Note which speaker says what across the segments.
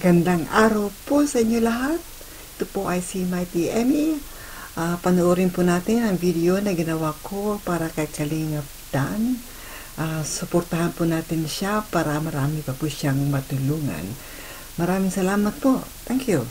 Speaker 1: Magandang araw po sa inyo lahat. Ito po ay si Mighty Emmy. Panoorin po natin ang video na ginawa ko para kay Kalingap Dan. Suportahan po natin siya para marami pa po siyang matulungan. Maraming salamat po. Thank you.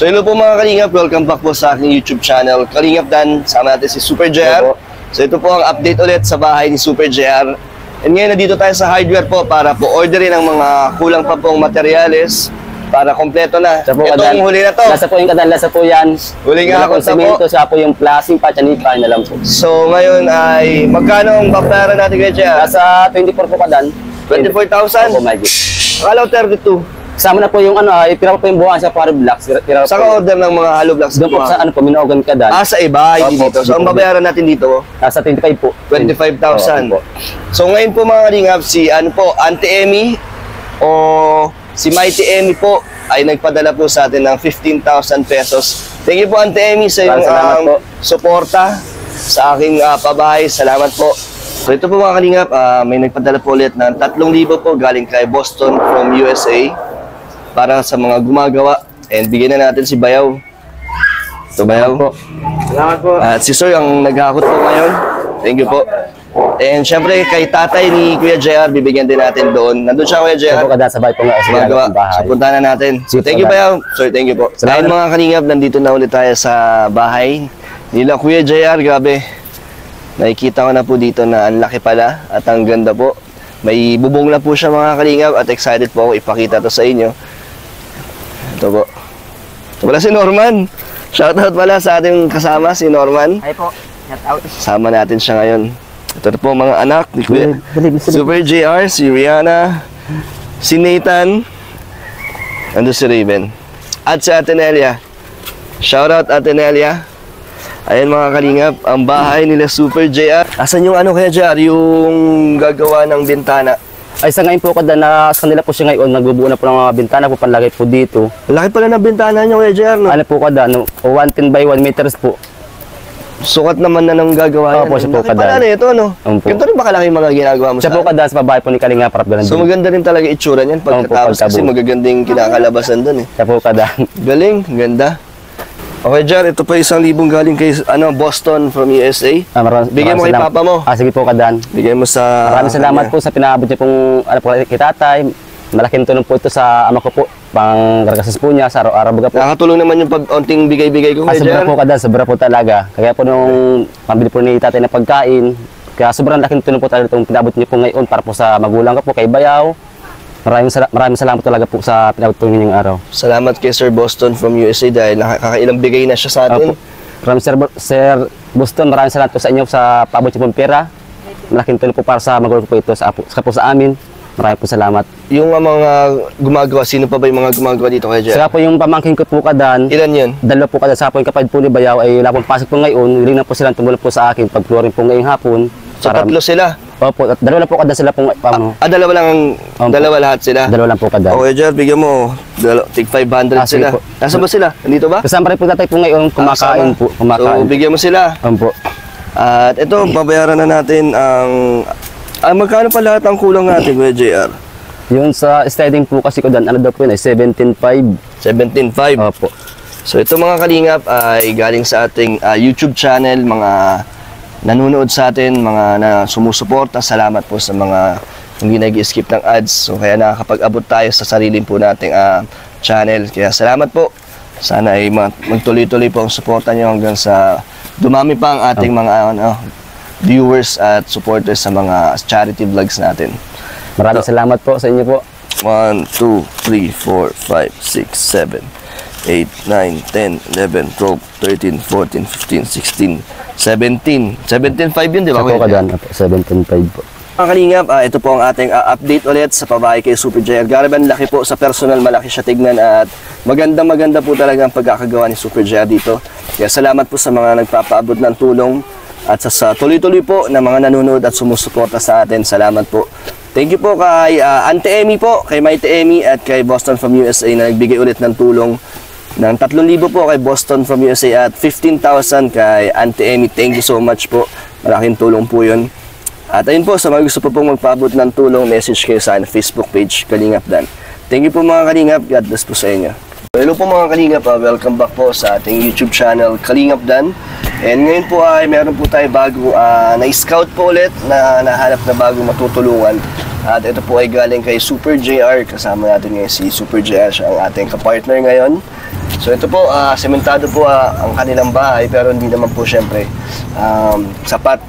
Speaker 2: So hello po mga Kalingap, welcome back po sa aking YouTube channel, Kalingap Dan. Sama natin si Super JR. So ito po ang update ulit sa bahay ni Super JR. And ngayon nandito tayo sa hardware po para po orderin ang mga kulang pa pong materyales para kompleto na. Itong huli na to.
Speaker 3: Lasa po yung kadan, lasa po yan.
Speaker 2: Huli nga ako sa po.
Speaker 3: Siya po yung plasing pa, tiyanipa na lang po.
Speaker 2: So ngayon ay magkano ang babayaran natin kay JR?
Speaker 3: Nasa 24 po kadan.
Speaker 2: 24,000?
Speaker 3: Opo, magic.
Speaker 2: Akala ko 32.
Speaker 3: Kasama na po yung itira po yung buwan sa para blocks.
Speaker 2: Saan ka order ng mga hollow blocks?
Speaker 3: Doon po sa Minogan kadan.
Speaker 2: Sa iba, hindi dito. So ang babayaran natin dito?
Speaker 3: Nasa 25 po.
Speaker 2: 25,000. So ngayon po mga Kalingap, si Auntie Emmy o si Mighty Emmy po ay nagpadala po sa atin ng 15,000 pesos. Thank you po Auntie Emmy sa iyong suporta sa aking pabahay. Salamat po. So ito po mga Kalingap, may nagpadala po ulit ng 3,000 po galing kay Boston from USA para sa mga gumagawa. And bigyan na natin si Bayaw. Ito Bayaw.
Speaker 3: Salamat po.
Speaker 2: At si Sir ang naghakot po ngayon. Thank you po. And syempre kay tatay ni Kuya JR, bibigyan din natin doon. Nandun siya Kuya JR.
Speaker 3: Opo, kadan, sabay po nga sa bahay.
Speaker 2: So punta na natin. So, thank you Bayaw. Sir, thank you po. Ayun mga Kalingap, nandito na ulit tayo sa bahay nila Kuya JR. Grabe. Nakikita ko na po dito na ang laki pala at ang ganda po. May bubong na po siya mga Kalingap at excited po ako ipakita to sa inyo. Ito po. Ito pala si Norman. Shoutout pala sa ating kasama, si Norman.
Speaker 3: Hi po. Shoutout.
Speaker 2: Sama natin siya ngayon. Ito po mga anak ni Kuya Super JR, si Rihanna, si Nathan, ando si Raven, at si Ate Nelia. Shoutout Ate Nelia. Ayan mga Kalingap, ang bahay nila Super JR. Asan yung kaya JR, yung gagawa ng bintana?
Speaker 3: Ay sa ngayon po kada na sa kanila po siya ngayon, nagbubuo na po ng mga bintana po panlagay po dito.
Speaker 2: Laki pala ng bintana niyo Kuya JR, no?
Speaker 3: Ano po kada, 110 by 1 meters po.
Speaker 2: Sukat naman na ng gagawa yan.
Speaker 3: Opo, siya po
Speaker 2: laki pala na ito, no?
Speaker 3: Ganito
Speaker 2: rin ba kalaki mga ginagawa mo
Speaker 3: siya po kada sa babae po ni Kalingap.
Speaker 2: So maganda rin talaga itsura niyan pagkatapos kasi magagandang kinakalabasan doon eh.
Speaker 3: Siya po kada.
Speaker 2: Galing, ganda. Okay, Jar, ito pa 1,000 galing kay Boston from USA. Bigay mo kay papa mo.
Speaker 3: Sige po, kadan.
Speaker 2: Bigay mo sa...
Speaker 3: Maraming salamat po sa pinabot niya pong kay tatay. Malaking tulong po ito sa ama ko po. Pang gargasas po niya sa araw-araw baga po.
Speaker 2: Nakatulong naman yung onting bigay-bigay ko kay Jar.
Speaker 3: Sobra po, kadan. Sobra po talaga. Kaya po nung pambili po ni tatay na pagkain. Kaya sobrang laking tulong po talaga itong pinabot niya po ngayon para po sa magulang ko po kay Bayaw. Maraming salamat talaga po sa pinabot po ngayong araw.
Speaker 2: Salamat kay Sir Boston from USA dahil nakakailang bigay na siya sa atin.
Speaker 3: From Sir Boston, maraming salamat po sa inyo sa paabot niyo pong pera. Malaking tulong po para sa magulang po ito, sa po sa amin. Maraming po salamat.
Speaker 2: Yung mga gumagawa, sino pa ba yung mga gumagawa dito kay Jer?
Speaker 3: Saka po yung pamangkin ko po kadan,
Speaker 2: Ilan yun?
Speaker 3: dalawa po kadan. Saka po yung kapatid po ni Bayaw ay wala pong pasok po ngayon. Hiling na po silang tumulong po sa akin pag flooring po ngayong hapon.
Speaker 2: So, tatlo sila?
Speaker 3: Opo, at dalawa lang po kadan sila pong
Speaker 2: Dalawa lang, dalawa lahat sila?
Speaker 3: Dalawa lang po kadan.
Speaker 2: Okay, Jer, bigyan mo. Tig 500
Speaker 3: sige
Speaker 2: sila.
Speaker 3: po.
Speaker 2: Nasaan ba sila? Nandito ba?
Speaker 3: Kasama rin po tatay po ngayon, kumakain po.
Speaker 2: So,
Speaker 3: Kumakain.
Speaker 2: bigyan mo sila.
Speaker 3: Opo.
Speaker 2: At ito, babayaran na natin ang... magkano pa lahat ang kulang natin, Kuya JR?
Speaker 3: Yung sa sliding po kasi ko dan, ano daw po yun ay 17.5.
Speaker 2: 17.5.
Speaker 3: Opo.
Speaker 2: So ito mga kalingap ay galing sa ating YouTube channel, mga nanonood sa atin, mga na sumusuporta. Salamat po sa mga hindi nag-skip ng ads. So kaya nakakapag-abot tayo sa sariling po nating channel. Kaya salamat po. Sana ay magtuloy-tuloy po ang suporta nyo hanggang sa dumami pa ang ating mga viewers at supporters sa mga charity vlogs natin.
Speaker 3: Maraming salamat po sa inyo po.
Speaker 2: 1, 2, 3, 4, 5, 6, 7, 8, 9, 10, 11, 12, 13, 14, 15, 16, 17. 17.5 yun, di ba?
Speaker 3: Sa po kadan, 17.5 po.
Speaker 2: Mga kalingap, ito po ang ating update ulit sa pabahay kay Super JR Garaban. Laki po sa personal, malaki siya tignan at maganda po talaga ang pagkakagawa ni Super JR dito. Kaya salamat po sa mga nagpapaabot ng tulong at sa tuloy-tuloy po na mga nanonood at sumusuporta sa atin. Salamat po. Thank you po kay Auntie Emmy po, kay Mighty Emmy at kay Boston from USA na nagbigay ulit ng tulong ng 3,000 po kay Boston from USA at 15,000 kay Auntie Emmy. Thank you so much po. Malaking tulong po yun. At ayun po, sa mga gusto po pong magpaabot ng tulong, message kayo sa Facebook page, Kalingap Dan. Thank you po mga Kalingap. God bless po sa inyo. Hello po mga Kalingap, welcome back po sa ating YouTube channel, Kalingap Dan. And ngayon po ay meron po tayo bago na-scout po ulit na nahanap na bago matutulungan. At ito po ay galing kay Super JR. Kasama natin ngayon si Super JR, siya ang ating kapartner ngayon. So ito po, sementado po ang kanilang bahay pero hindi naman po syempre sapat.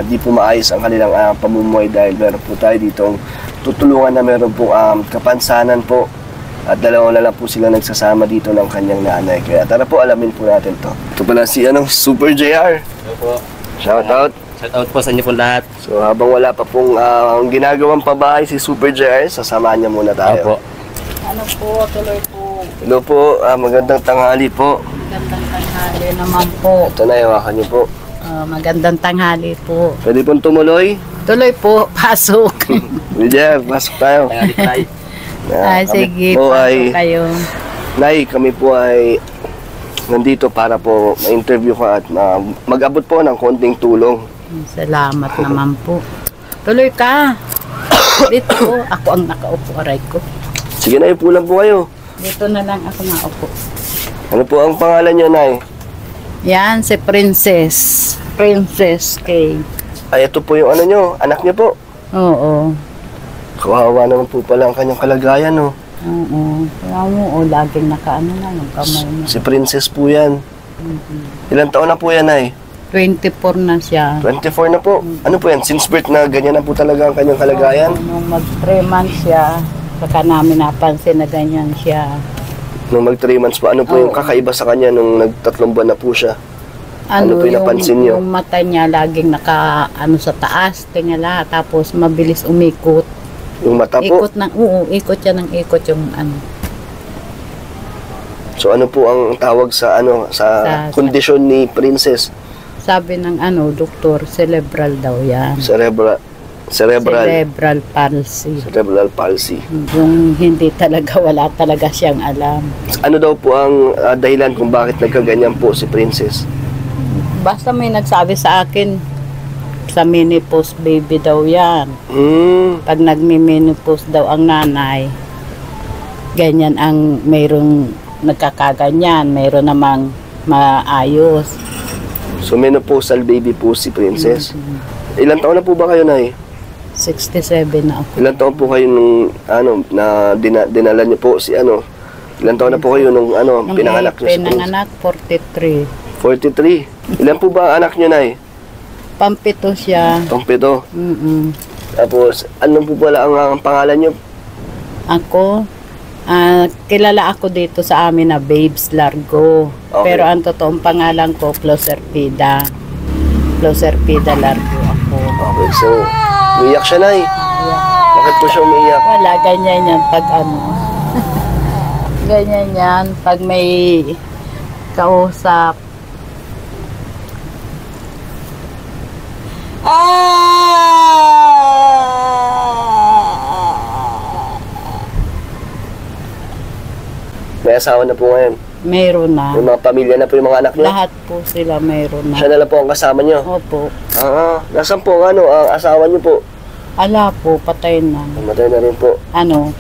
Speaker 2: Di po maayos ang kanilang pamumuhay dahil meron po tayo ditong tutulungan na meron po kapansanan po. At dalawa na lang po sila nagsasama dito ng kanyang nanay. Kaya tara po, alamin po natin to. Ito pala si Super JR.
Speaker 3: Hello po.
Speaker 2: Shout out.
Speaker 3: Shout out po sa inyo po lahat.
Speaker 2: So habang wala pa pong ginagawang pabahay si Super JR, sasamahan niya muna tayo.
Speaker 3: Opo.
Speaker 4: Ano po, tuloy po.
Speaker 2: Hello po, magandang tanghali po.
Speaker 4: Magandang tanghali naman po.
Speaker 2: Ito na, iwakan niyo po.
Speaker 4: Magandang tanghali po.
Speaker 2: Pwede pong tumuloy?
Speaker 4: Tuloy po, pasok.
Speaker 2: JR, pasok tayo.
Speaker 4: Ay, sige,
Speaker 2: po
Speaker 4: pasok
Speaker 2: ay,
Speaker 4: kayo.
Speaker 2: Nay, kami po ay nandito para po ma-interview ka at mag-abot po ng konting tulong.
Speaker 4: Salamat naman po. Tuloy ka. Dito po, ako ang nakaupo, aray ko.
Speaker 2: Sige na, upo lang po kayo.
Speaker 4: Dito na lang ako naupo.
Speaker 2: Ano po ang pangalan niyo, Nay?
Speaker 4: Yan, si Princess. Princess K.
Speaker 2: Ay, ito po yung ano niyo, anak niyo po.
Speaker 4: Oo.
Speaker 2: Kawawa naman po pala ang kanyang kalagayan, no?
Speaker 4: Oo. Kaya mo, laging nakaano na yung kamay mo.
Speaker 2: Si Princess po yan. Ilang taon na po yan, Nay?
Speaker 4: 24 na siya.
Speaker 2: 24 na po. Ano po yan? Since birth na ganyan na po talaga ang kanyang kalagayan?
Speaker 4: Nung mag 3 months siya, saka namin napansin na ganyan siya.
Speaker 2: Nung mag 3 months po, ano po yung kakaiba sa kanya nung nag-3 buwan na po siya? Ano po yung napansin niyo?
Speaker 4: Yung mata niya laging sa taas, tingala, tapos mabilis umikot.
Speaker 2: Yung mata po?
Speaker 4: Ikot ikot siya ng ikot yung ano.
Speaker 2: So ano po ang tawag sa kondisyon ni Princess?
Speaker 4: Sabi ng doktor, cerebral daw yan.
Speaker 2: Cerebral
Speaker 4: Palsy.
Speaker 2: Cerebral palsy.
Speaker 4: Yung hindi talaga, wala talaga siyang alam.
Speaker 2: Ano daw po ang dahilan kung bakit nagkaganyan po si Princess?
Speaker 4: Basta may nagsabi sa akin, sa menopause baby daw yan. Pag nagmi-menopause daw ang nanay, ganyan ang mayroong nagkakaganyan, mayroon namang maayos.
Speaker 2: So menopausal baby po si Princess. Ilang taon na po ba kayo, Nay?
Speaker 4: 67 na ako.
Speaker 2: Ilang taon po kayo nung dinala niyo po si Ilang taon na po kayo nung pinanganak niyo si Princess?
Speaker 4: Pinanganak 43.
Speaker 2: 43. Ilan po ba ang anak niyo, Nay?
Speaker 4: Pampito siya.
Speaker 2: Pampito.
Speaker 4: Mm-mm.
Speaker 2: Tapos, ano po pala ang pangalan niyo?
Speaker 4: Ako, Kilala ako dito sa amin na Babes Largo.
Speaker 2: Okay.
Speaker 4: Pero ang totoong pangalan ko, Closerpida. Closerpida Largo ako.
Speaker 2: Okay, so, umiyak siya, Nay. Bakit po siya umiyak?
Speaker 4: Wala, ganyan yan pag ano. Ganyan yan pag may kausap.
Speaker 2: May asawa na po ngayon.
Speaker 4: Mayroon na.
Speaker 2: May mga pamilya na po yung mga anak niyo.
Speaker 4: Lahat po sila mayroon na.
Speaker 2: Siya na lang po ang kasama niyo.
Speaker 4: Opo.
Speaker 2: Nasaan po ang asawa niyo po?
Speaker 4: Ala po, patay na.
Speaker 2: Namatay na rin po.
Speaker 4: Ano,